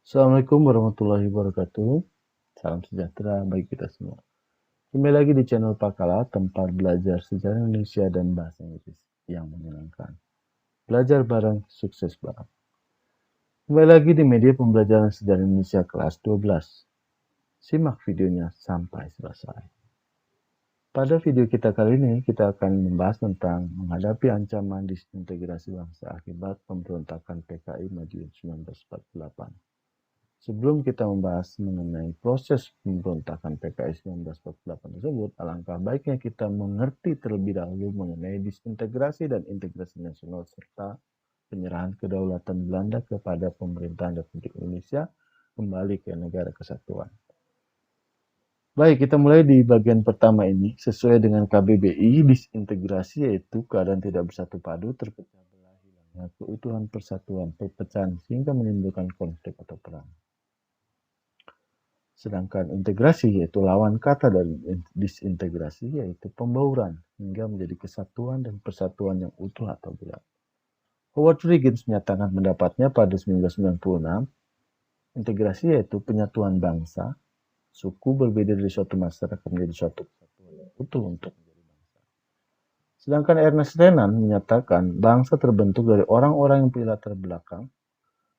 Assalamualaikum warahmatullahi wabarakatuh. Salam sejahtera bagi kita semua. Kembali lagi di channel Pakala, tempat belajar sejarah Indonesia dan bahasa Inggris yang menyenangkan. Belajar bareng, sukses bareng. Kembali lagi di media pembelajaran sejarah Indonesia kelas 12. Simak videonya sampai selesai. Pada video kita kali ini, kita akan membahas tentang menghadapi ancaman disintegrasi bangsa akibat pemberontakan PKI Madiun 1948. Sebelum kita membahas mengenai proses pemberontakan PKI 1948 tersebut, alangkah baiknya kita mengerti terlebih dahulu mengenai disintegrasi dan integrasi nasional serta penyerahan kedaulatan Belanda kepada pemerintahan Republik Indonesia kembali ke negara kesatuan. Baik, kita mulai di bagian pertama ini. Sesuai dengan KBBI, disintegrasi yaitu keadaan tidak bersatu padu, terpecah belah, hilangnya keutuhan persatuan, perpecahan sehingga menimbulkan konflik atau perang. Sedangkan integrasi yaitu lawan kata dari disintegrasi yaitu pembauran hingga menjadi kesatuan dan persatuan yang utuh atau bulat. Howard Riggins menyatakan pendapatnya pada 1996, integrasi yaitu penyatuan bangsa, suku berbeda dari suatu masyarakat menjadi suatu kesatuan yang utuh untuk menjadi bangsa. Sedangkan Ernest Renan menyatakan bangsa terbentuk dari orang-orang yang punya latar belakang,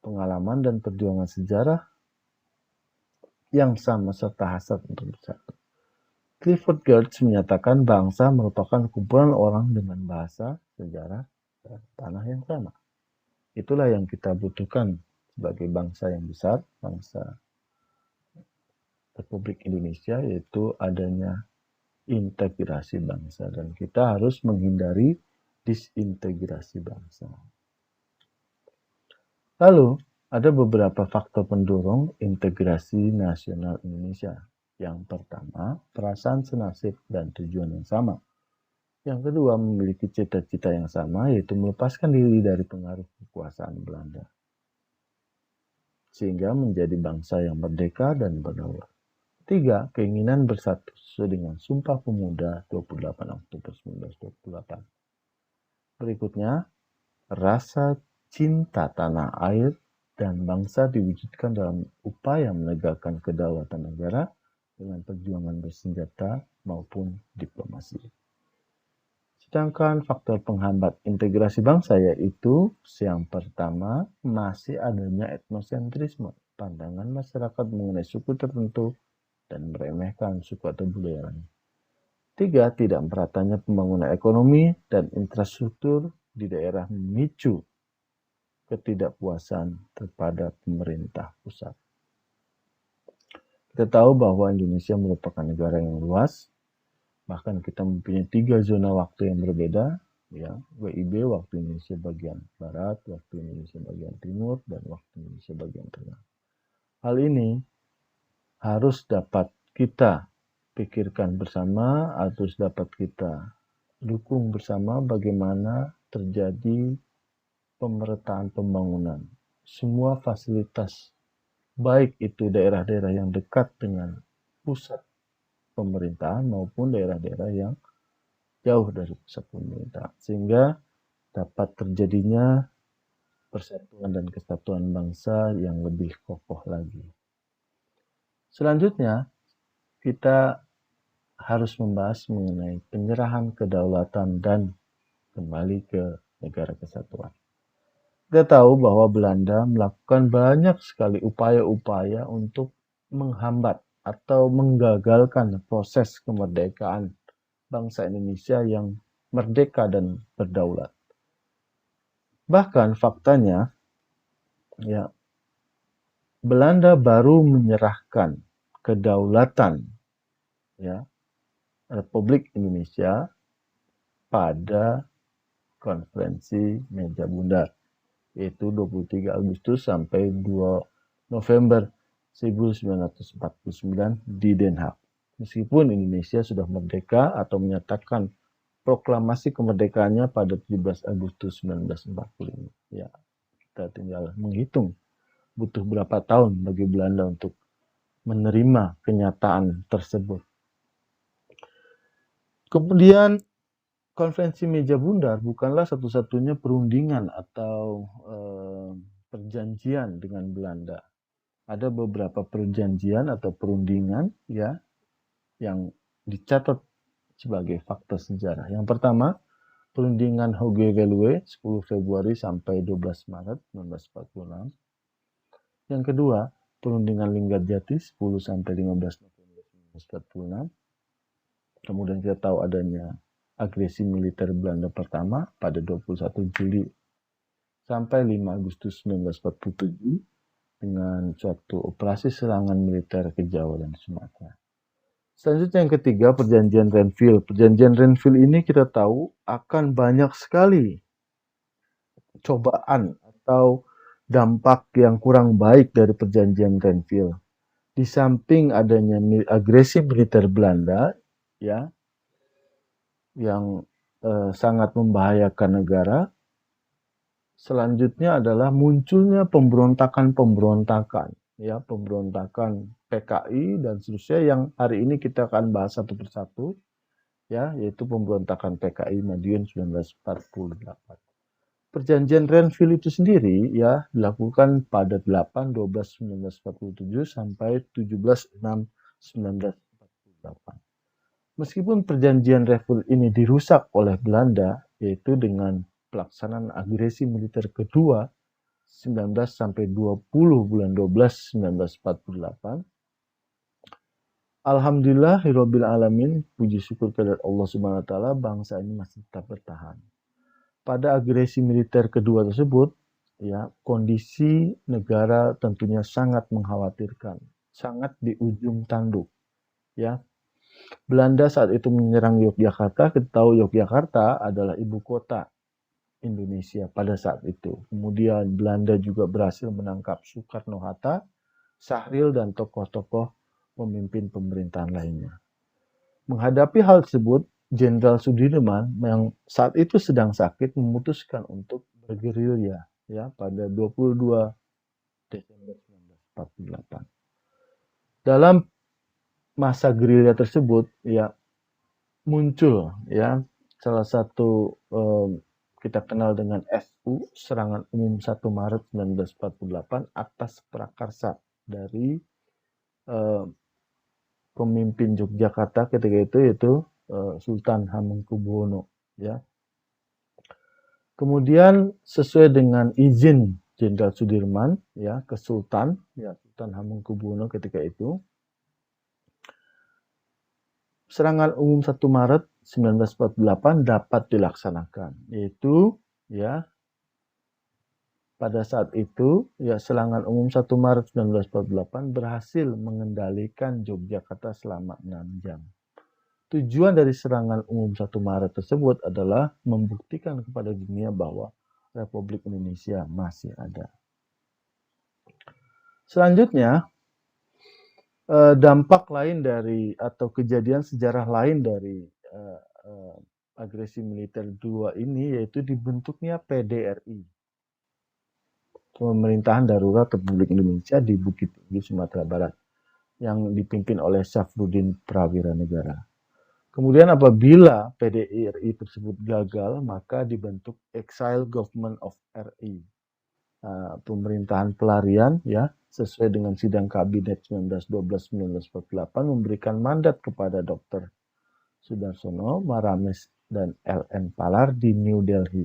pengalaman dan perjuangan sejarah yang sama serta hasrat untuk bersatu. Clifford Geertz menyatakan bangsa merupakan kumpulan orang dengan bahasa, sejarah, dan tanah yang sama. Itulah yang kita butuhkan sebagai bangsa yang besar, bangsa Republik Indonesia, yaitu adanya integrasi bangsa. Dan kita harus menghindari disintegrasi bangsa. Lalu, ada beberapa faktor pendorong integrasi nasional Indonesia. Yang pertama, perasaan senasib dan tujuan yang sama. Yang kedua, memiliki cita-cita yang sama, yaitu melepaskan diri dari pengaruh kekuasaan Belanda. Sehingga menjadi bangsa yang merdeka dan berdaulat. Tiga, keinginan bersatu sesuai dengan Sumpah Pemuda 28 Oktober 1928. Berikutnya, rasa cinta tanah air dan bangsa diwujudkan dalam upaya menegakkan kedaulatan negara dengan perjuangan bersenjata maupun diplomasi. Sedangkan faktor penghambat integrasi bangsa yaitu yang pertama masih adanya etnosentrisme, pandangan masyarakat mengenai suku tertentu dan meremehkan suku atau budaya lain. Tiga, tidak meratanya pembangunan ekonomi dan infrastruktur di daerah memicu ketidakpuasan kepada pemerintah pusat. Kita tahu bahwa Indonesia merupakan negara yang luas, bahkan kita mempunyai 3 zona waktu yang berbeda, ya, WIB, waktu Indonesia bagian barat, waktu Indonesia bagian timur, dan waktu Indonesia bagian tengah. Hal ini harus dapat kita pikirkan bersama, harus dapat kita dukung bersama bagaimana terjadi pemerataan pembangunan. Semua fasilitas, baik itu daerah-daerah yang dekat dengan pusat pemerintahan maupun daerah-daerah yang jauh dari pusat pemerintahan. Sehingga dapat terjadinya persatuan dan kesatuan bangsa yang lebih kokoh lagi. Selanjutnya, kita harus membahas mengenai penyerahan kedaulatan dan kembali ke negara kesatuan. Kita tahu bahwa Belanda melakukan banyak sekali upaya-upaya untuk menghambat atau menggagalkan proses kemerdekaan bangsa Indonesia yang merdeka dan berdaulat. Bahkan faktanya, ya, Belanda baru menyerahkan kedaulatan, ya, Republik Indonesia pada konferensi Meja Bundar, yaitu 23 Agustus sampai 2 November 1949 di Den Haag. Meskipun Indonesia sudah merdeka atau menyatakan proklamasi kemerdekaannya pada 17 Agustus 1945. Ya, kita tinggal menghitung butuh berapa tahun bagi Belanda untuk menerima kenyataan tersebut. Kemudian konferensi Meja Bundar bukanlah satu-satunya perundingan atau perjanjian dengan Belanda. ada beberapa perjanjian atau perundingan ya yang dicatat sebagai fakta sejarah. Yang pertama, perundingan Hoge-Veluwe 10 Februari sampai 12 Maret 1946. Yang kedua, perundingan Linggarjati 10 sampai 15 November 1946. Kemudian kita tahu adanya agresi militer Belanda pertama pada 21 Juli sampai 5 Agustus 1947 dengan suatu operasi serangan militer ke Jawa dan Sumatera. Selanjutnya yang ketiga, perjanjian Renville. Perjanjian Renville ini kita tahu akan banyak sekali cobaan atau dampak yang kurang baik dari perjanjian Renville. Di samping adanya agresi militer Belanda, ya, yang sangat membahayakan negara, selanjutnya adalah munculnya pemberontakan-pemberontakan, ya, pemberontakan PKI dan seterusnya yang hari ini kita akan bahas satu persatu, ya, yaitu pemberontakan PKI Madiun 1948. Perjanjian Renville itu sendiri ya dilakukan pada 8/12/1947 sampai 17/6/1948. Meskipun perjanjian Renville ini dirusak oleh Belanda, yaitu dengan pelaksanaan agresi militer kedua 19 sampai 20 bulan 12 1948. Alhamdulillah Hirobbil Alamin, puji syukur kepada Allah Subhanahu wa taala, bangsa ini masih tetap bertahan. Pada agresi militer kedua tersebut, ya, kondisi negara tentunya sangat mengkhawatirkan, sangat di ujung tanduk, ya. Belanda saat itu menyerang Yogyakarta. Kita tahu Yogyakarta adalah ibu kota Indonesia pada saat itu. Kemudian Belanda juga berhasil menangkap Soekarno-Hatta, Sahril, dan tokoh-tokoh pemimpin pemerintahan lainnya. Menghadapi hal tersebut, Jenderal Sudirman yang saat itu sedang sakit memutuskan untuk bergerilya ya pada 22 Desember 1948. Dalam masa gerilya tersebut ya muncul ya salah satu kita kenal dengan SU, Serangan Umum 1 Maret 1948 atas prakarsa dari pemimpin Yogyakarta ketika itu yaitu Sultan Hamengkubuwono ya. Kemudian sesuai dengan izin Jenderal Sudirman ya ke Sultan Hamengkubuwono ketika itu, Serangan Umum 1 Maret 1948 dapat dilaksanakan, yaitu ya pada saat itu ya Serangan Umum 1 Maret 1948 berhasil mengendalikan Yogyakarta selama 6 jam. Tujuan dari Serangan Umum 1 Maret tersebut adalah membuktikan kepada dunia bahwa Republik Indonesia masih ada. Selanjutnya, dampak lain dari atau kejadian sejarah lain dari agresi militer dua ini yaitu dibentuknya PDRI, Pemerintahan Darurat Republik Indonesia di Bukit Tinggi, Sumatera Barat, yang dipimpin oleh Syafruddin Prawira Negara. Kemudian apabila PDRI tersebut gagal, maka dibentuk Exile Government of RI, pemerintahan pelarian ya, sesuai dengan sidang kabinet 1912-1948 memberikan mandat kepada Dr. Sudarsono, Maramis, dan LN Palar di New Delhi.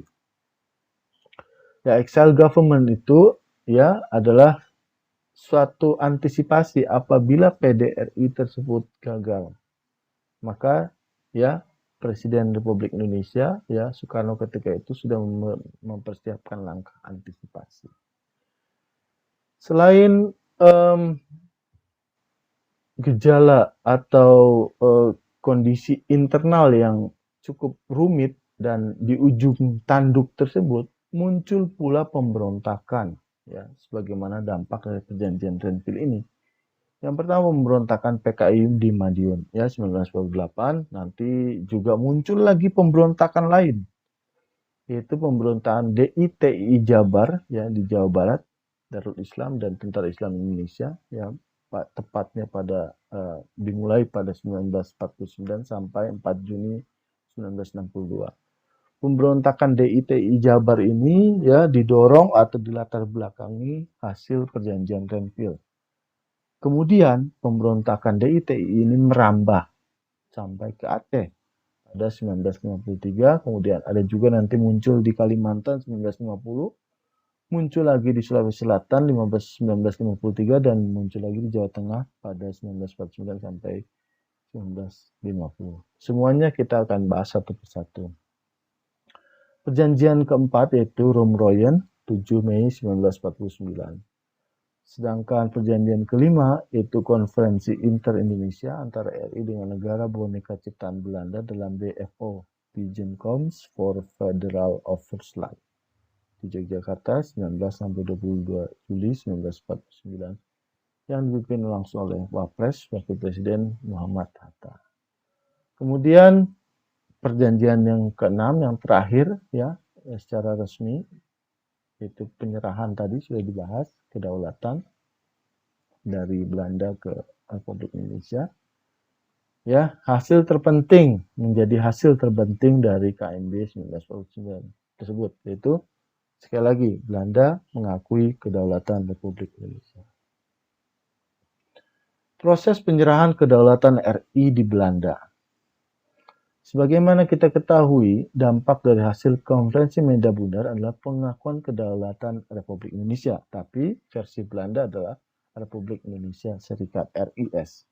Ya, exile government itu ya adalah suatu antisipasi apabila PDRI tersebut gagal. Maka ya Presiden Republik Indonesia ya Soekarno ketika itu sudah mempersiapkan langkah antisipasi. Selain gejala atau kondisi internal yang cukup rumit dan di ujung tanduk tersebut muncul pula pemberontakan ya sebagaimana dampak dari perjanjian Renville ini. Yang pertama pemberontakan PKI di Madiun ya 1948, nanti juga muncul lagi pemberontakan lain yaitu pemberontakan DITI Jabar ya di Jawa Barat, Darul Islam dan Tentara Islam Indonesia ya tepatnya pada dimulai pada 1949 sampai 4 Juni 1962. Pemberontakan DITI Jabar ini ya didorong atau dilatar belakangi hasil perjanjian Renville. Kemudian pemberontakan DITI ini merambah sampai ke Aceh pada 1953, kemudian ada juga nanti muncul di Kalimantan 1950, muncul lagi di Sulawesi Selatan 1953, dan muncul lagi di Jawa Tengah pada 1949 sampai 1950. Semuanya kita akan bahas satu persatu. Perjanjian keempat yaitu Romroyen 7 Mei 1949. Sedangkan perjanjian kelima yaitu Konferensi Inter-Indonesia antara RI dengan negara boneka ciptaan Belanda dalam BFO, Bijeenkomst for Federal Overslag, di Yogyakarta 19-22 Juli 1949, yang dipimpin langsung oleh Wapres Wakil Presiden Muhammad Hatta. Kemudian perjanjian yang keenam, yang terakhir ya secara resmi, itu penyerahan tadi sudah dibahas, kedaulatan dari Belanda ke Republik Indonesia. Ya, hasil terpenting menjadi hasil terpenting dari KMB 1949 tersebut, yaitu sekali lagi Belanda mengakui kedaulatan Republik Indonesia. Proses penyerahan kedaulatan RI di Belanda. Sebagaimana kita ketahui, dampak dari hasil Konferensi Medan Bundar adalah pengakuan kedaulatan Republik Indonesia, tapi versi Belanda adalah Republik Indonesia Serikat RIS.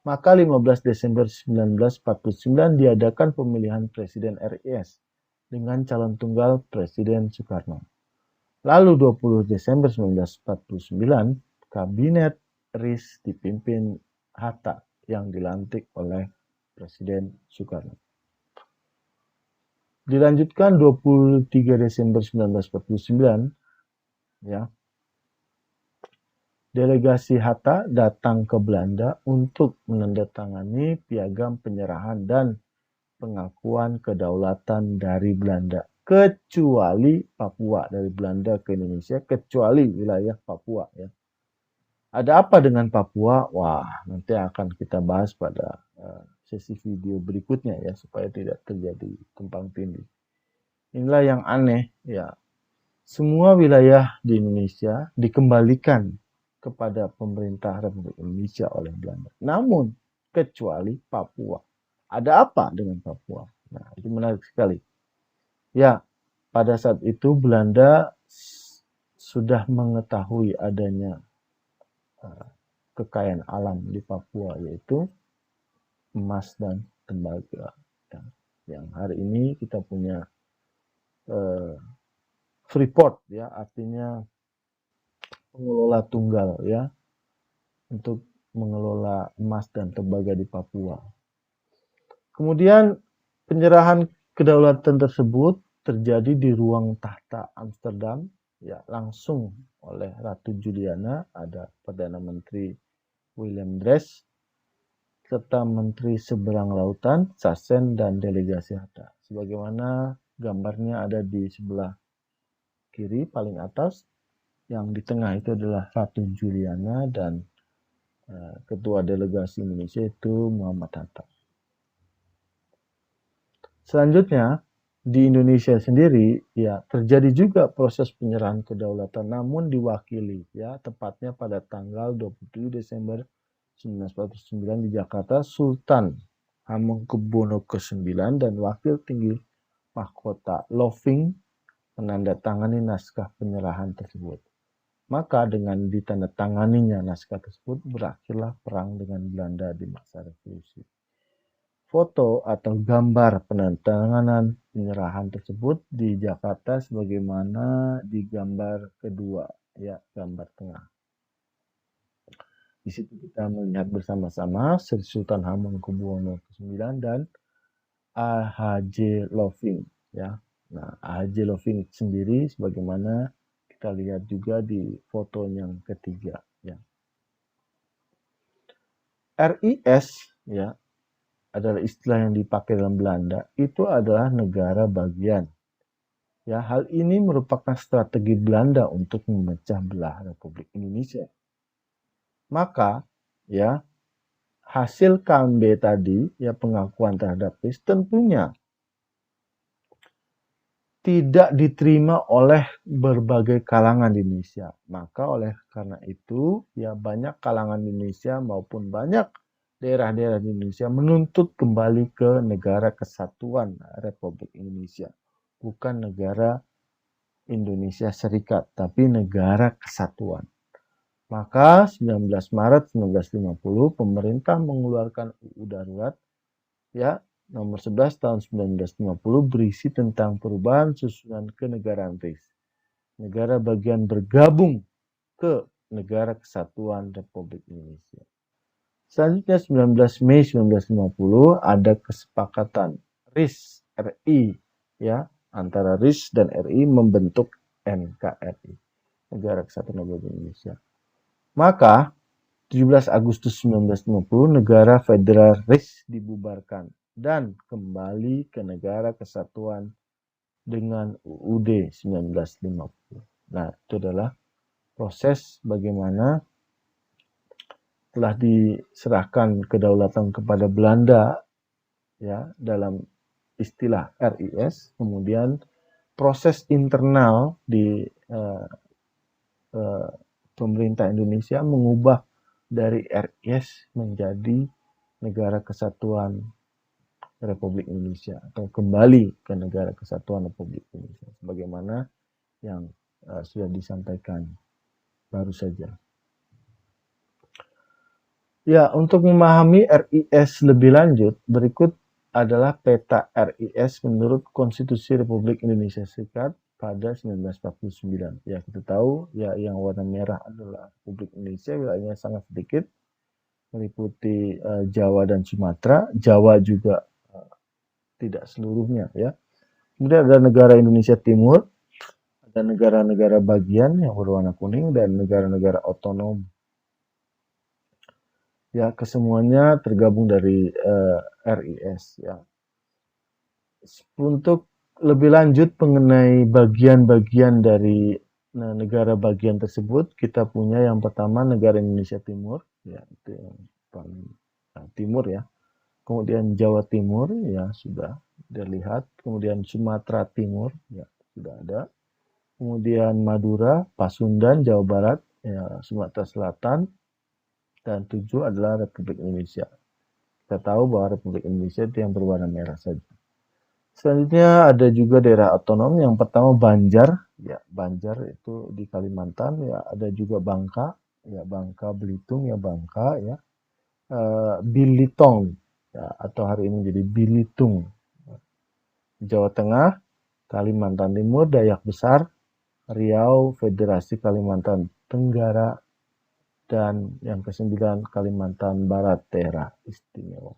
Maka 15 Desember 1949 diadakan pemilihan Presiden RIS dengan calon tunggal Presiden Soekarno. Lalu 20 Desember 1949, Kabinet RIS dipimpin Hatta yang dilantik oleh Presiden Soekarno. Dilanjutkan 23 Desember 1949, ya, delegasi Hatta datang ke Belanda untuk menandatangani piagam penyerahan dan pengakuan kedaulatan dari Belanda, kecuali Papua, dari Belanda ke Indonesia, kecuali wilayah Papua. Ya. Ada apa dengan Papua? Wah, nanti akan kita bahas pada sesi video berikutnya ya, supaya tidak terjadi tumpang tindih. Inilah yang aneh ya. Semua wilayah di Indonesia dikembalikan kepada pemerintah Republik Indonesia oleh Belanda. Namun kecuali Papua. Ada apa dengan Papua? Nah, itu menarik sekali. Ya, pada saat itu Belanda sudah mengetahui adanya kekayaan alam di Papua, yaitu emas dan tembaga. Yang hari ini kita punya Freeport, ya, artinya pengelola tunggal, ya, untuk mengelola emas dan tembaga di Papua. Kemudian penyerahan kedaulatan tersebut terjadi di ruang tahta Amsterdam, ya, langsung oleh Ratu Juliana, ada Perdana Menteri Willem Drees, serta Menteri Seberang Lautan, Sassen, dan delegasi Hatta. Sebagaimana gambarnya ada di sebelah kiri paling atas, yang di tengah itu adalah Ratu Juliana dan ketua delegasi Indonesia itu Muhammad Hatta. Selanjutnya, di Indonesia sendiri ya terjadi juga proses penyerahan kedaulatan, namun diwakili ya tepatnya pada tanggal 27 Desember 1949 di Jakarta, Sultan Hamengkubuwono ke-9 dan Wakil Tinggi Mahkota Loving menandatangani naskah penyerahan tersebut. Maka dengan ditandatanganinya naskah tersebut, berakhirlah perang dengan Belanda di masa revolusi. Foto atau gambar penandatanganan penyerahan tersebut di Jakarta sebagaimana di gambar kedua, ya, gambar tengah. Di situ kita melihat bersama-sama Sri Sultan Hamengkubuwono ke-9 dan A.H.J. Loving, ya. Nah, A.H.J. Loving sendiri sebagaimana kita lihat juga di foto yang ketiga, ya. RIS, ya, adalah istilah yang dipakai dalam Belanda, itu adalah negara bagian. Ya, hal ini merupakan strategi Belanda untuk memecah belah Republik Indonesia. Maka, ya, hasil KMB tadi, ya, pengakuan terhadap RIS tentunya tidak diterima oleh berbagai kalangan di Indonesia. Maka oleh karena itu, ya banyak kalangan di Indonesia maupun banyak daerah-daerah di Indonesia menuntut kembali ke negara kesatuan Republik Indonesia. Bukan negara Indonesia Serikat, tapi negara kesatuan. Maka 19 Maret 1950 pemerintah mengeluarkan UU Darurat ya nomor 11 tahun 1950 berisi tentang perubahan susunan kenegaraan RIS. Negara bagian bergabung ke Negara Kesatuan Republik Indonesia. Selanjutnya 19 Mei 1950 ada kesepakatan RIS RI ya antara RIS dan RI membentuk NKRI, Negara Kesatuan Republik Indonesia. Maka 17 Agustus 1950 negara federal RIS dibubarkan dan kembali ke Negara Kesatuan dengan UUD 1950. Nah, itu adalah proses bagaimana telah diserahkan kedaulatan kepada Belanda ya dalam istilah RIS, kemudian proses internal di pemerintah Indonesia mengubah dari RIS menjadi Negara Kesatuan Republik Indonesia atau kembali ke Negara Kesatuan Republik Indonesia sebagaimana yang sudah disampaikan baru saja. Ya, untuk memahami RIS lebih lanjut, berikut adalah peta RIS menurut Konstitusi Republik Indonesia Serikat pada 1949. Ya, kita tahu ya yang warna merah adalah Republik Indonesia, wilayahnya sangat sedikit, meliputi Jawa dan Sumatera. Jawa juga tidak seluruhnya ya. Kemudian ada negara Indonesia Timur, ada negara-negara bagian yang berwarna kuning dan negara-negara otonom. Ya, kesemuanya tergabung dari RIS ya. Untuk lebih lanjut mengenai bagian-bagian dari negara bagian tersebut, kita punya yang pertama negara Indonesia Timur, ya itu yang paling timur ya. Kemudian Jawa Timur ya sudah dilihat, kemudian Sumatera Timur ya sudah ada. Kemudian Madura, Pasundan, Jawa Barat, ya, Sumatera Selatan, dan 7 adalah Republik Indonesia. Kita tahu bahwa Republik Indonesia itu yang berwarna merah saja. Selanjutnya ada juga daerah otonom. Yang pertama Banjar, ya Banjar itu di Kalimantan, ya ada juga Bangka, ya Bangka Belitung, ya Bangka, ya Bilitong, ya atau hari ini jadi Bilitung. Jawa Tengah, Kalimantan Timur, Dayak Besar, Riau, Federasi Kalimantan Tenggara, dan yang ke-9 Kalimantan Barat Daerah Istimewa.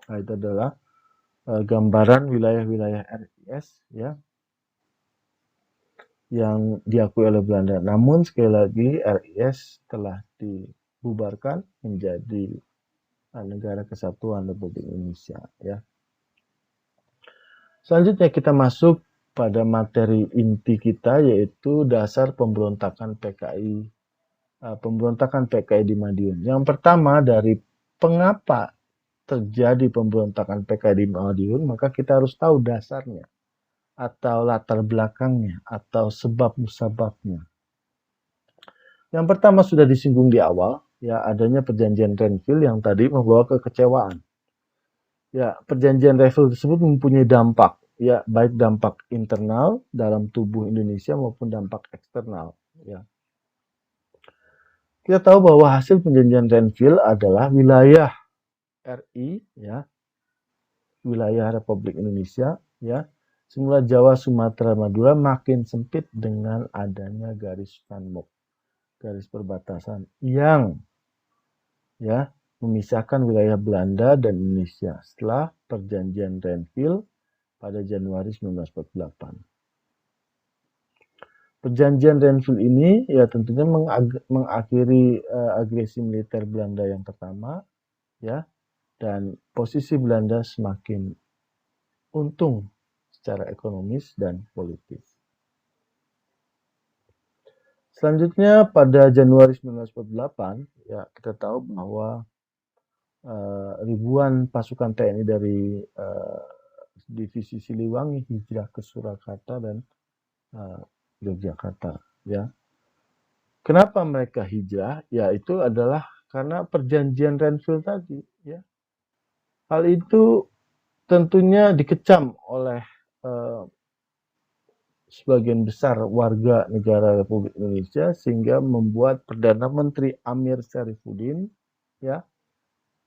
Nah, itu adalah gambaran wilayah-wilayah RIS ya yang diakui oleh Belanda. Namun sekali lagi RIS telah dibubarkan menjadi Negara Kesatuan Republik Indonesia ya. Selanjutnya kita masuk pada materi inti kita yaitu dasar pemberontakan PKI. Pemberontakan PKI di Madiun. Yang pertama dari pengapa terjadi pemberontakan PKI di Madiun, maka kita harus tahu dasarnya atau latar belakangnya atau sebab musababnya. Yang pertama sudah disinggung di awal, ya adanya perjanjian Renville yang tadi membawa kekecewaan. Ya, perjanjian Renville tersebut mempunyai dampak, ya baik dampak internal dalam tubuh Indonesia maupun dampak eksternal, ya. Kita tahu bahwa hasil perjanjian Renville adalah wilayah RI, ya, wilayah Republik Indonesia, ya, semula Jawa, Sumatera, Madura makin sempit dengan adanya garis Van-Mook, garis perbatasan yang, ya, memisahkan wilayah Belanda dan Indonesia setelah perjanjian Renville pada Januari 1948. Perjanjian Renville ini ya tentunya mengakhiri agresi militer Belanda yang pertama, ya, dan posisi Belanda semakin untung secara ekonomis dan politis. Selanjutnya pada Januari 1948, ya kita tahu bahwa ribuan pasukan TNI dari divisi Siliwangi hijrah ke Surakarta dan Yogyakarta, ya. Kenapa mereka hijrah? Ya, itu adalah karena perjanjian Renville tadi, ya. Hal itu tentunya dikecam oleh sebagian besar warga negara Republik Indonesia, sehingga membuat Perdana Menteri Amir Syarifuddin, ya,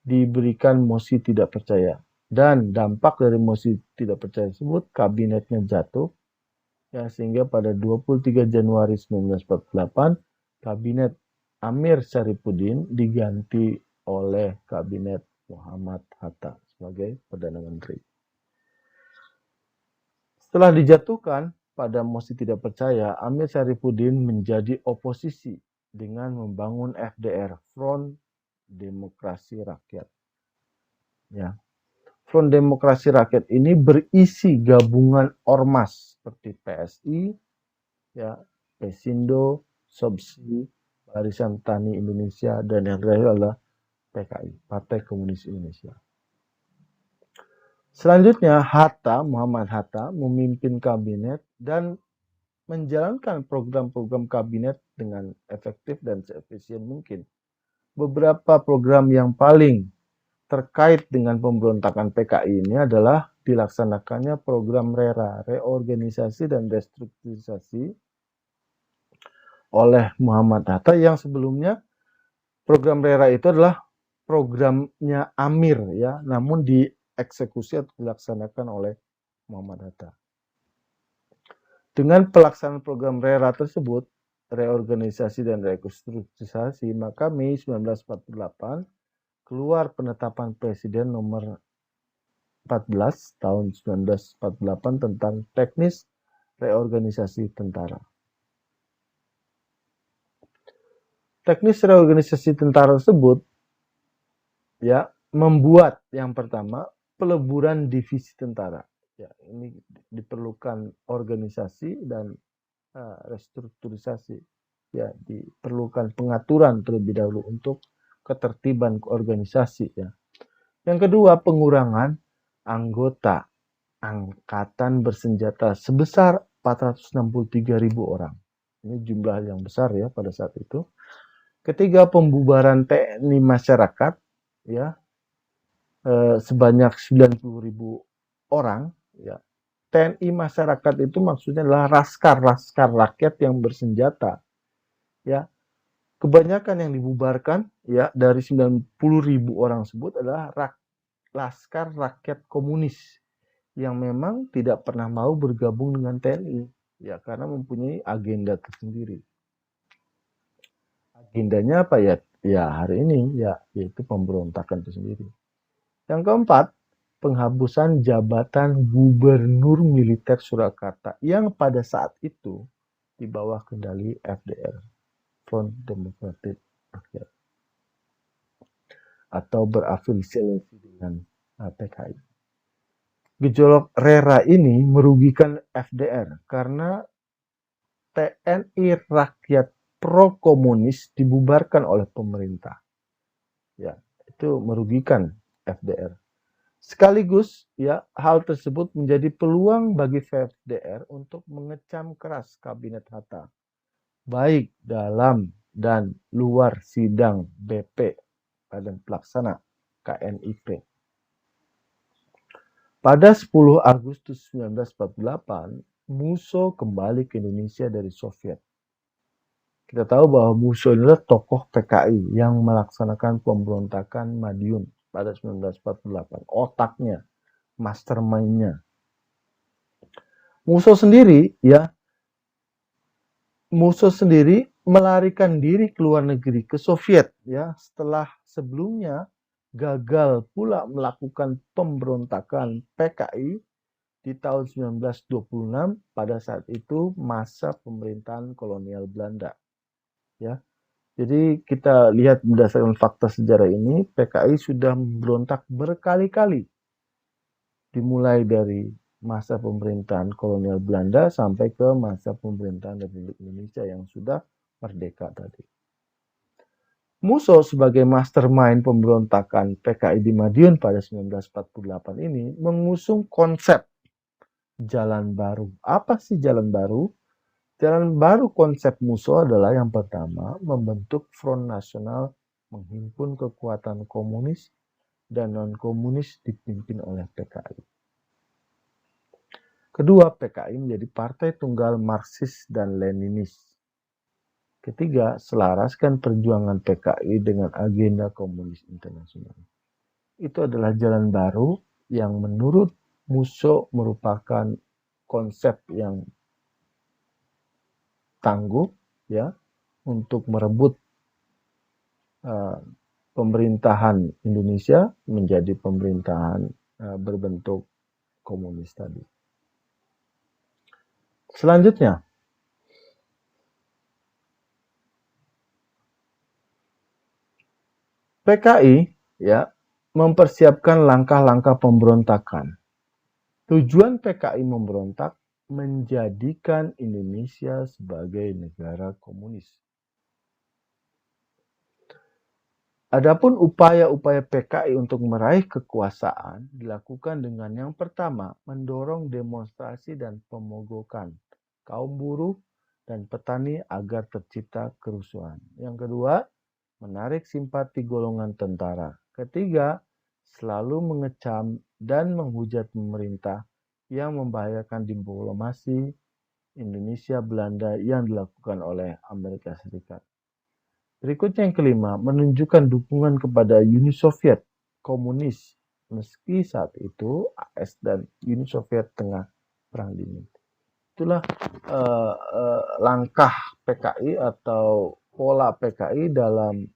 diberikan mosi tidak percaya. Dan dampak dari mosi tidak percaya tersebut, kabinetnya jatuh, ya, sehingga pada 23 Januari 1948 kabinet Amir Syarifuddin diganti oleh kabinet Muhammad Hatta sebagai Perdana Menteri. Setelah dijatuhkan pada mosi tidak percaya, Amir Syarifuddin menjadi oposisi dengan membangun FDR, Front Demokrasi Rakyat. Ya. Front Demokrasi Rakyat ini berisi gabungan ormas seperti PSI, ya, Pesindo, SOBSI, Barisan Tani Indonesia, dan yang terakhir adalah PKI, Partai Komunis Indonesia. Selanjutnya, Muhammad Hatta memimpin kabinet dan menjalankan program-program kabinet dengan efektif dan seefisien mungkin. Beberapa program yang paling terkait dengan pemberontakan PKI ini adalah dilaksanakannya program RERA, reorganisasi dan restrukturisasi oleh Muhammad Hatta, yang sebelumnya program RERA itu adalah programnya Amir, ya, namun dieksekusi atau dilaksanakan oleh Muhammad Hatta. Dengan pelaksanaan program RERA tersebut, reorganisasi dan restrukturisasi, maka Mei 1948 keluar penetapan Presiden nomor 14 tahun 1948 tentang teknis reorganisasi tentara. Teknis reorganisasi tentara tersebut, ya, membuat yang pertama peleburan divisi tentara. Ya, ini diperlukan organisasi dan restrukturisasi. Ya, diperlukan pengaturan terlebih dahulu untuk ketertiban organisasi, ya. Yang kedua, pengurangan anggota angkatan bersenjata sebesar 463.000 orang. Ini jumlah yang besar, ya, pada saat itu. Ketiga, pembubaran TNI masyarakat, ya, sebanyak 90.000 orang, ya. TNI masyarakat itu maksudnya adalah laskar rakyat yang bersenjata, ya. Kebanyakan yang dibubarkan, ya, dari 90.000 orang tersebut adalah laskar rakyat komunis yang memang tidak pernah mau bergabung dengan TNI, ya, karena mempunyai agenda tersendiri. Agendanya apa, ya? Ya, hari ini, ya, yaitu pemberontakan itu sendiri. Yang keempat, penghapusan jabatan Gubernur Militer Surakarta yang pada saat itu di bawah kendali FDR, Front Demokrasi Rakyat, atau berafiliasi dengan PKI. Gejolak RERA ini merugikan FDR karena TNI Rakyat Pro-Komunis dibubarkan oleh pemerintah. Ya, itu merugikan FDR. Sekaligus, ya, hal tersebut menjadi peluang bagi FDR untuk mengecam keras kabinet Hatta, baik dalam dan luar sidang BP Badan Pelaksana KNIP. Pada 10 Agustus 1948, Musso kembali ke Indonesia dari Soviet. Kita tahu bahwa Musso adalah tokoh PKI yang melaksanakan pemberontakan Madiun pada 1948. Otaknya, mastermind-nya. Musso sendiri, ya, melarikan diri ke luar negeri, ke Soviet, ya, setelah sebelumnya gagal pula melakukan pemberontakan PKI di tahun 1926 pada saat itu masa pemerintahan kolonial Belanda, ya. Jadi kita lihat berdasarkan fakta sejarah ini, PKI sudah memberontak berkali-kali. Dimulai dari masa pemerintahan kolonial Belanda sampai ke masa pemerintahan Republik Indonesia yang sudah merdeka tadi. Musso sebagai mastermind pemberontakan PKI di Madiun pada 1948 ini mengusung konsep jalan baru. Apa sih jalan baru? Jalan baru konsep Musso adalah yang pertama, membentuk Front Nasional menghimpun kekuatan komunis dan non-komunis dipimpin oleh PKI. Kedua, PKI menjadi partai tunggal Marxis dan Leninis. Ketiga, selaraskan perjuangan PKI dengan agenda komunis internasional. Itu adalah jalan baru yang menurut Musso merupakan konsep yang tangguh ya untuk merebut pemerintahan Indonesia menjadi pemerintahan berbentuk komunis tadi. Selanjutnya, PKI ya mempersiapkan langkah-langkah pemberontakan. Tujuan PKI memberontak menjadikan Indonesia sebagai negara komunis. Adapun upaya-upaya PKI untuk meraih kekuasaan dilakukan dengan yang pertama, mendorong demonstrasi dan pemogokan kaum buruh dan petani agar tercipta kerusuhan. Yang kedua, menarik simpati golongan tentara. Ketiga, selalu mengecam dan menghujat pemerintah yang membahayakan diplomasi Indonesia-Belanda yang dilakukan oleh Amerika Serikat. Berikutnya yang kelima, menunjukkan dukungan kepada Uni Soviet komunis meski saat itu AS dan Uni Soviet tengah perang dingin. Itulah langkah PKI atau pola PKI dalam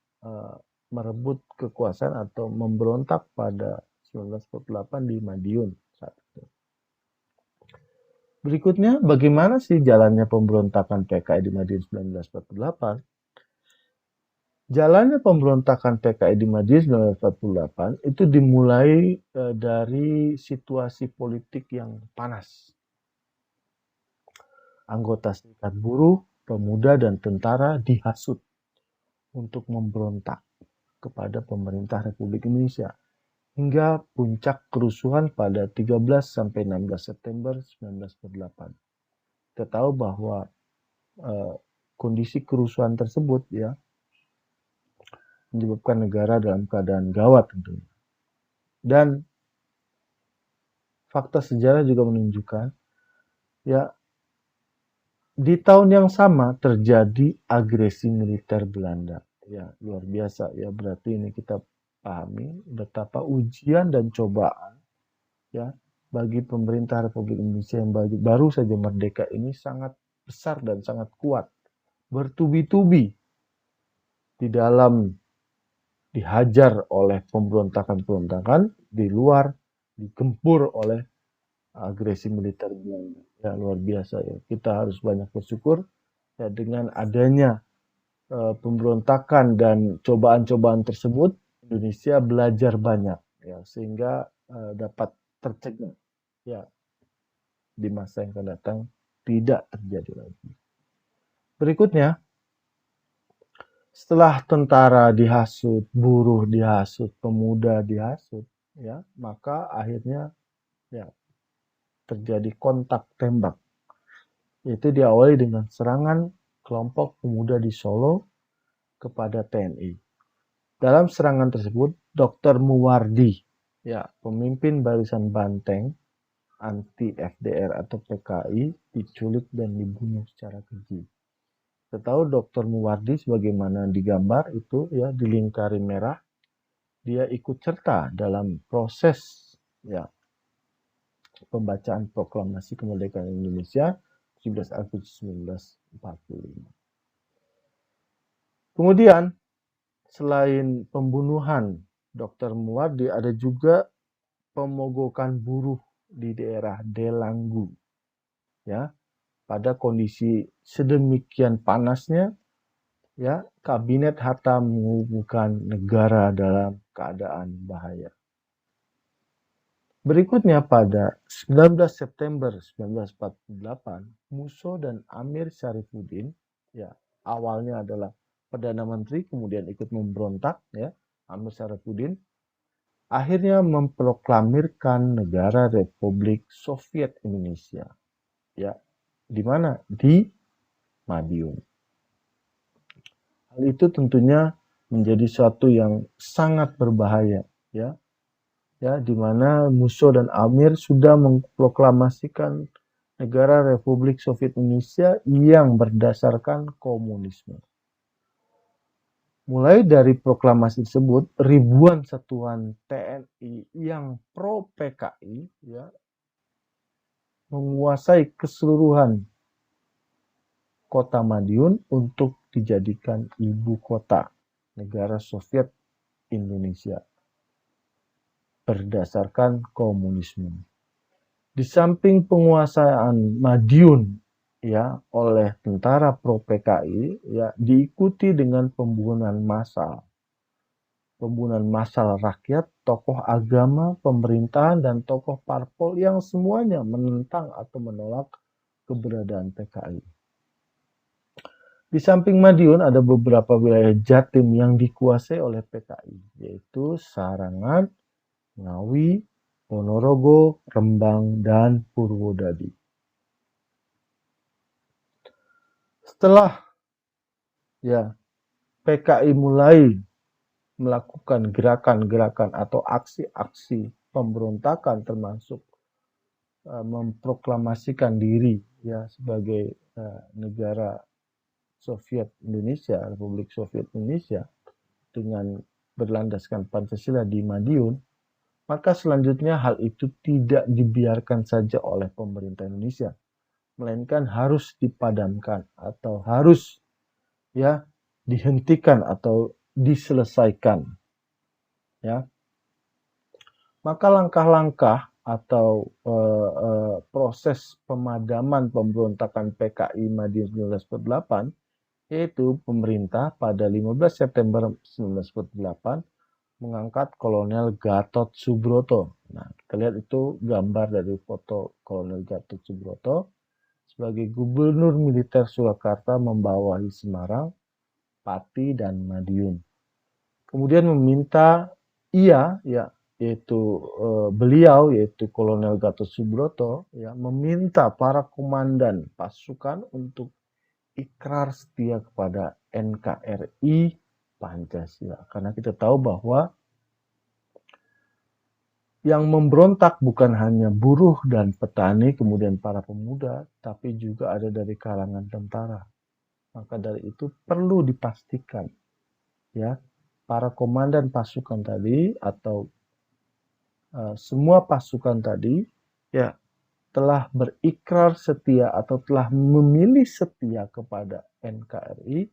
merebut kekuasaan atau memberontak pada 1948 di Madiun saat itu. Berikutnya, bagaimana sih jalannya pemberontakan PKI di Madiun 1948? Jalannya pemberontakan PKI di Madiun 1948 itu dimulai dari situasi politik yang panas. Anggota serikat buruh, pemuda, dan tentara dihasut untuk memberontak kepada pemerintah Republik Indonesia hingga puncak kerusuhan pada 13 sampai 16 September 1948. Kita tahu bahwa kondisi kerusuhan tersebut ya menyebabkan negara dalam keadaan gawat tentunya. Dan fakta sejarah juga menunjukkan ya di tahun yang sama terjadi agresi militer Belanda. Ya, luar biasa ya. Berarti ini kita pahami betapa ujian dan cobaan ya bagi pemerintah Republik Indonesia yang baru saja merdeka ini sangat besar dan sangat kuat. Bertubi-tubi di dalam dihajar oleh pemberontakan-pemberontakan, di luar digempur oleh agresi militer Belanda. Ya, luar biasa ya. Kita harus banyak bersyukur ya dengan adanya pemberontakan dan cobaan-cobaan tersebut, Indonesia belajar banyak ya sehingga dapat tercegah ya di masa yang akan datang tidak terjadi lagi. Berikutnya, setelah tentara dihasut, buruh dihasut, pemuda dihasut, ya maka akhirnya ya terjadi kontak tembak. Itu diawali dengan serangan kelompok pemuda di Solo kepada TNI. Dalam serangan tersebut, Dr. Muwardi, ya, pemimpin barisan Banteng anti FDR atau PKI, diculik dan dibunuh secara keji. Kita tahu Dr. Muwardi sebagaimana digambar itu ya di lingkaran merah, dia ikut serta dalam proses ya pembacaan proklamasi kemerdekaan Indonesia 17 Agustus 1945. Kemudian selain pembunuhan Dr. Muwardi, ada juga pemogokan buruh di daerah Delanggu. Ya, pada kondisi sedemikian panasnya, ya, Kabinet Hatta mengumumkan negara dalam keadaan bahaya. Berikutnya pada 19 September 1948, Musso dan Amir Syarifuddin, ya, awalnya adalah Perdana Menteri, kemudian ikut memberontak, ya, Amir Syarifuddin, akhirnya memproklamirkan negara Republik Soviet Indonesia. Ya, di mana? Di Madiun. Hal itu tentunya menjadi suatu yang sangat berbahaya, ya. Ya, di mana Musso dan Amir sudah memproklamasikan negara Republik Soviet Indonesia yang berdasarkan komunisme. Mulai dari proklamasi tersebut, ribuan satuan TNI yang pro PKI ya, menguasai keseluruhan kota Madiun untuk dijadikan ibu kota negara Soviet Indonesia berdasarkan komunisme. Di samping penguasaan Madiun ya oleh tentara pro PKI ya diikuti dengan pembunuhan massal rakyat, tokoh agama, pemerintahan, dan tokoh parpol yang semuanya menentang atau menolak keberadaan PKI. Di samping Madiun ada beberapa wilayah Jatim yang dikuasai oleh PKI, yaitu Sarangan, Ngawi, Ponorogo, Rembang, dan Purwodadi. Setelah ya PKI mulai melakukan gerakan-gerakan atau aksi-aksi pemberontakan termasuk memproklamasikan diri ya sebagai negara Soviet Indonesia, Republik Soviet Indonesia dengan berlandaskan Pancasila di Madiun, maka selanjutnya hal itu tidak dibiarkan saja oleh pemerintah Indonesia, melainkan harus dipadamkan atau harus ya dihentikan atau diselesaikan. Ya. Maka langkah-langkah atau proses pemadaman pemberontakan PKI Madiun 1948 yaitu pemerintah pada 15 September 1948 mengangkat Kolonel Gatot Subroto. Nah, kita lihat itu gambar dari foto Kolonel Gatot Subroto sebagai gubernur militer Surakarta membawahi Semarang, Pati, dan Madiun. Kemudian meminta beliau yaitu Kolonel Gatot Subroto ya meminta para komandan pasukan untuk ikrar setia kepada NKRI Pancasila. Karena kita tahu bahwa yang memberontak bukan hanya buruh dan petani, kemudian para pemuda, tapi juga ada dari kalangan tentara. Maka dari itu perlu dipastikan ya para komandan pasukan tadi atau semua pasukan tadi ya telah berikrar setia atau telah memilih setia kepada NKRI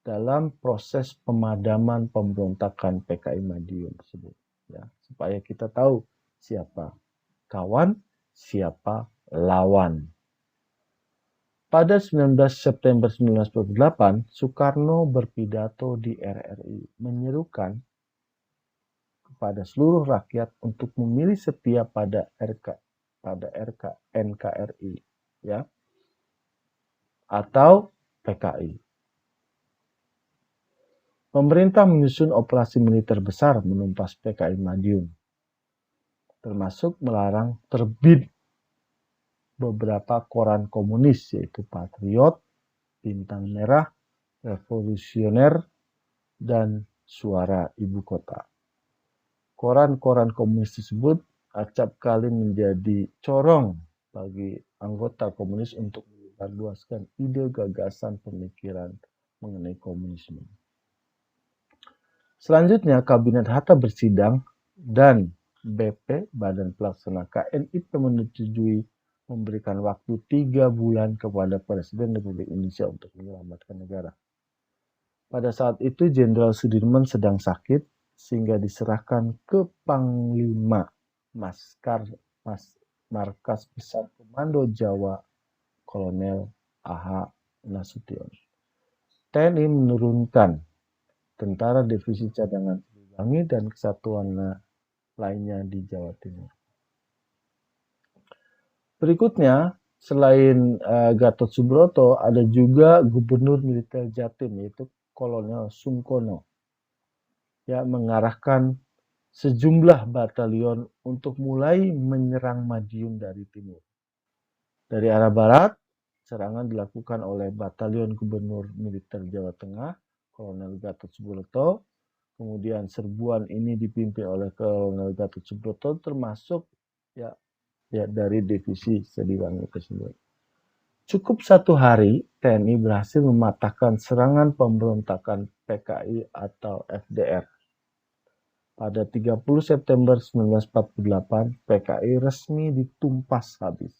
dalam proses pemadaman pemberontakan PKI Madiun tersebut ya supaya kita tahu siapa kawan, siapa lawan. Pada 19 September 1948, Soekarno berpidato di RRI menyerukan kepada seluruh rakyat untuk memilih setia pada NKRI ya atau PKI. Pemerintah menyusun operasi militer besar menumpas PKI Madiun, termasuk melarang terbit beberapa koran komunis yaitu Patriot, Bintang Merah, Revolusioner, dan Suara Ibu Kota. Koran-koran komunis tersebut acap kali menjadi corong bagi anggota komunis untuk menyebarluaskan ide, gagasan, pemikiran mengenai komunisme. Selanjutnya, Kabinet Hatta bersidang dan BP, Badan Pelaksana KNI, menyetujui memberikan waktu 3 bulan kepada Presiden Republik Indonesia untuk menyelamatkan negara. Pada saat itu, Jenderal Sudirman sedang sakit, sehingga diserahkan ke Panglima Markas Besar Komando Jawa Kolonel A.H. Nasution. TNI menurunkan Tentara Divisi Cadangan Siliwangi dan kesatuan lainnya di Jawa Timur. Berikutnya, selain Gatot Subroto, ada juga Gubernur Militer Jatim, yaitu Kolonel Sungkono, ya mengarahkan sejumlah batalion untuk mulai menyerang Madiun dari timur. Dari arah barat, serangan dilakukan oleh Batalion Gubernur Militer Jawa Tengah, Kolonel Gatot Subroto. Kemudian serbuan ini dipimpin oleh Kolonel Gatot Subroto, termasuk ya dari divisi Siliwangi tersebut. Cukup 1 hari, TNI berhasil mematahkan serangan pemberontakan PKI atau FDR. Pada 30 September 1948, PKI resmi ditumpas habis.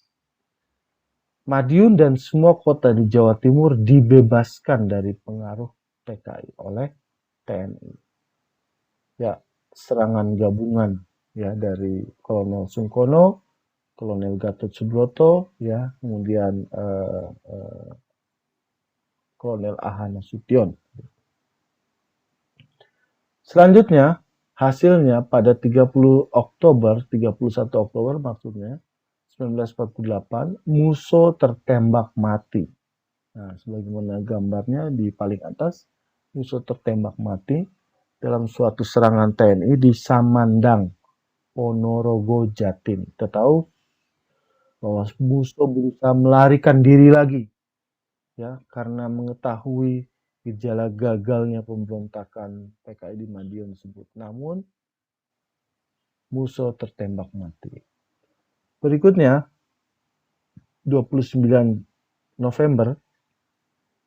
Madiun dan semua kota di Jawa Timur dibebaskan dari pengaruh PKI oleh TNI. Ya, serangan gabungan ya dari Kolonel Sungkono, Kolonel Gatot Subroto, ya, kemudian Kolonel Aha Nasution. Selanjutnya, hasilnya pada 30 Oktober, 31 Oktober maksudnya, 1948, Musso tertembak mati. Nah, sebagaimana gambarnya di paling atas, Musso tertembak mati dalam suatu serangan TNI di Samandang, Ponorogo, Jatim. Kita tahu bahwa Musso berusaha melarikan diri lagi, ya, karena mengetahui gejala gagalnya pemberontakan PKI di Madiun tersebut. Namun, Musso tertembak mati. Berikutnya, 29 November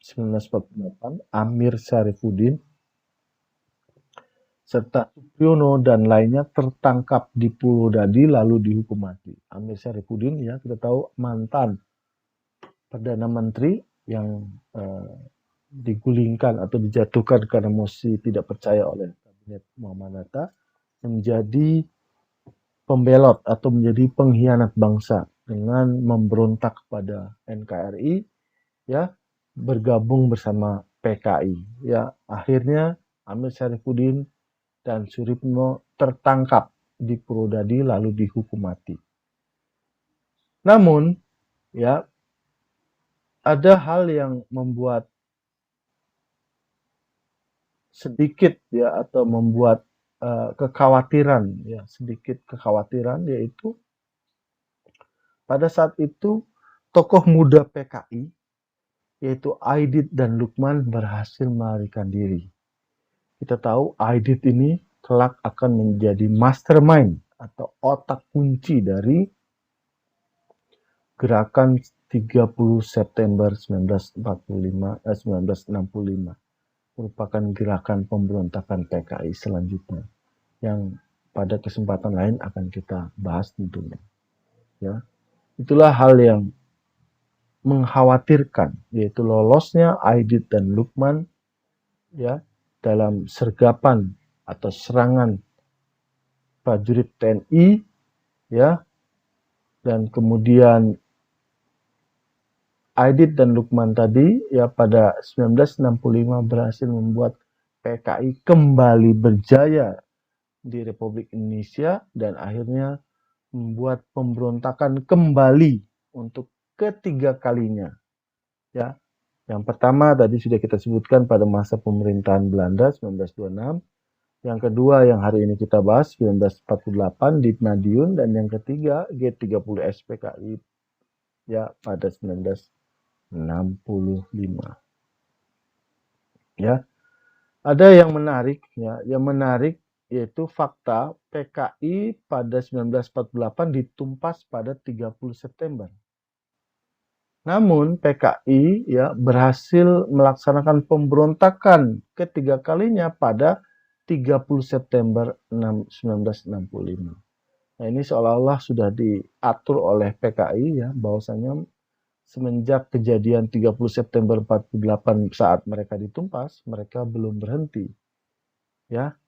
1948, Amir Syarifuddin serta Supriyono dan lainnya tertangkap di Pulau Dadi lalu dihukum mati. Amir Syarifuddin, ya, kita tahu mantan Perdana Menteri yang digulingkan atau dijatuhkan karena mosi tidak percaya oleh kabinet Muhammad Hatta, menjadi pembelot atau menjadi pengkhianat bangsa dengan memberontak kepada NKRI, ya, bergabung bersama PKI. Ya, akhirnya Amir Syarifuddin dan Suripno tertangkap di Purwodadi lalu dihukum mati. Namun, ya, ada hal yang membuat sedikit ya atau membuat kekhawatiran, ya, sedikit kekhawatiran, yaitu pada saat itu tokoh muda PKI yaitu Aidit dan Lukman berhasil melarikan diri. Kita tahu Aidit ini kelak akan menjadi mastermind atau otak kunci dari gerakan 30 September 1965 merupakan gerakan pemberontakan PKI selanjutnya yang pada kesempatan lain akan kita bahas tentunya. Ya, itulah hal yang mengkhawatirkan, yaitu lolosnya Aidit dan Lukman, ya, dalam sergapan atau serangan prajurit TNI, ya, dan kemudian Aidit dan Lukman tadi, ya, pada 1965 berhasil membuat PKI kembali berjaya di Republik Indonesia dan akhirnya membuat pemberontakan kembali untuk ketiga kalinya. Ya, yang pertama tadi sudah kita sebutkan pada masa pemerintahan Belanda 1926. Yang kedua yang hari ini kita bahas 1948 di Madiun, dan yang ketiga G30S PKI, ya, pada 1965. Ya, ada yang menarik, ya, yaitu fakta PKI pada 1948 ditumpas pada 30 September. Namun PKI, ya, berhasil melaksanakan pemberontakan ketiga kalinya pada 30 September 1965. Nah, ini seolah-olah sudah diatur oleh PKI, ya, bahwasanya semenjak kejadian 30 September 48 saat mereka ditumpas, mereka belum berhenti. Ya,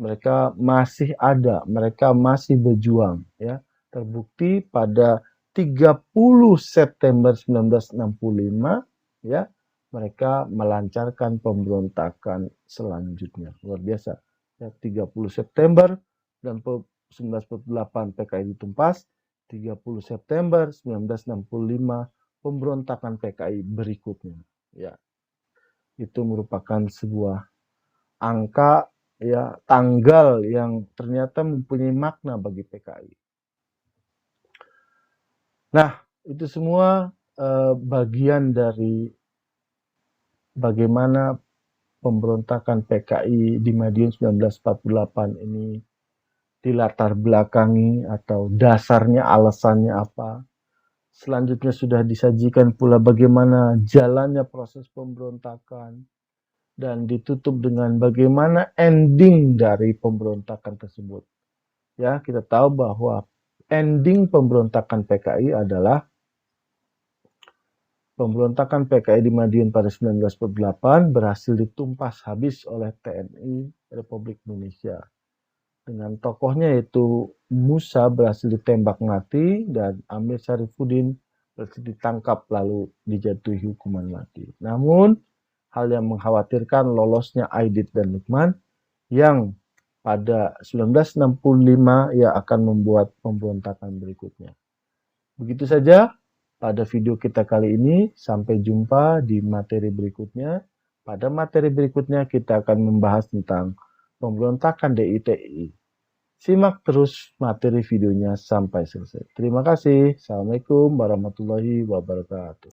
mereka masih ada, mereka masih berjuang, ya. Terbukti pada 30 September 1965, ya, mereka melancarkan pemberontakan selanjutnya. Luar biasa. Ya, 30 September dan 1948 PKI ditumpas, 30 September 1965 pemberontakan PKI berikutnya. Ya, itu merupakan sebuah angka ya tanggal yang ternyata mempunyai makna bagi PKI. Nah, itu semua bagian dari bagaimana pemberontakan PKI di Madiun 1948 ini dilatar belakangi atau dasarnya alasannya apa. Selanjutnya sudah disajikan pula bagaimana jalannya proses pemberontakan dan ditutup dengan bagaimana ending dari pemberontakan tersebut. Ya, kita tahu bahwa ending pemberontakan PKI adalah pemberontakan PKI di Madiun pada 1948 berhasil ditumpas habis oleh TNI Republik Indonesia. Dengan tokohnya yaitu Musa berhasil ditembak mati dan Amir Syarifuddin berhasil ditangkap lalu dijatuhi hukuman mati. Namun, hal yang mengkhawatirkan lolosnya Aidit dan Lukman yang pada 1965 ia akan membuat pemberontakan berikutnya. Begitu saja pada video kita kali ini, sampai jumpa di materi berikutnya. Pada materi berikutnya kita akan membahas tentang pemberontakan DITI. Simak terus materi videonya sampai selesai. Terima kasih. Assalamualaikum warahmatullahi wabarakatuh.